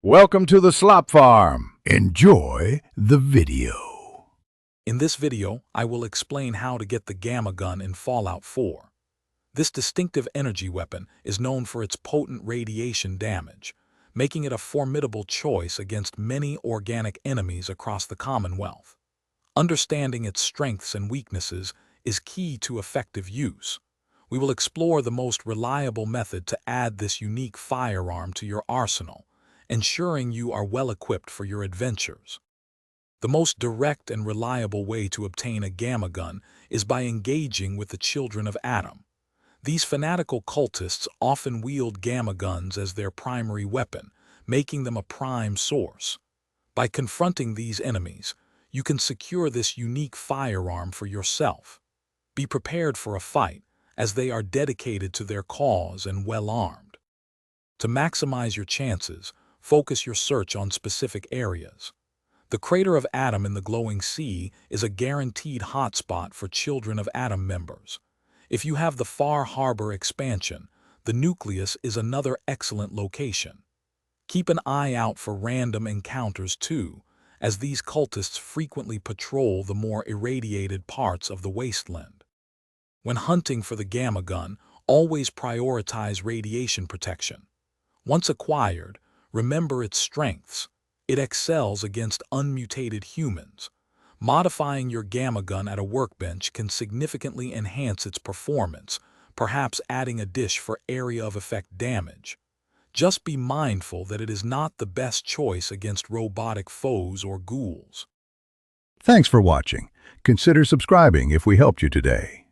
Welcome to the Slop Farm. Enjoy the video. In this video, I will explain how to get the Gamma Gun in Fallout 4. This distinctive energy weapon is known for its potent radiation damage, making it a formidable choice against many organic enemies across the Commonwealth. Understanding its strengths and weaknesses is key to effective use. We will explore the most reliable method to add this unique firearm to your arsenal, ensuring you are well equipped for your adventures. The most direct and reliable way to obtain a Gamma Gun is by engaging with the Children of Adam. These fanatical cultists often wield Gamma Guns as their primary weapon, making them a prime source. By confronting these enemies, you can secure this unique firearm for yourself. Be prepared for a fight, as they are dedicated to their cause and well-armed. To maximize your chances, focus your search on specific areas. The Crater of Adam in the Glowing Sea is a guaranteed hotspot for Children of Adam members. If you have the Far Harbor expansion, the Nucleus is another excellent location. Keep an eye out for random encounters too, as these cultists frequently patrol the more irradiated parts of the wasteland. When hunting for the Gamma Gun, always prioritize radiation protection. Once acquired, remember its strengths. It excels against unmutated humans. Modifying your Gamma Gun at a workbench can significantly enhance its performance, perhaps adding a dish for area of effect damage. Just be mindful that it is not the best choice against robotic foes or ghouls. Thanks for watching. Consider subscribing if we helped you today.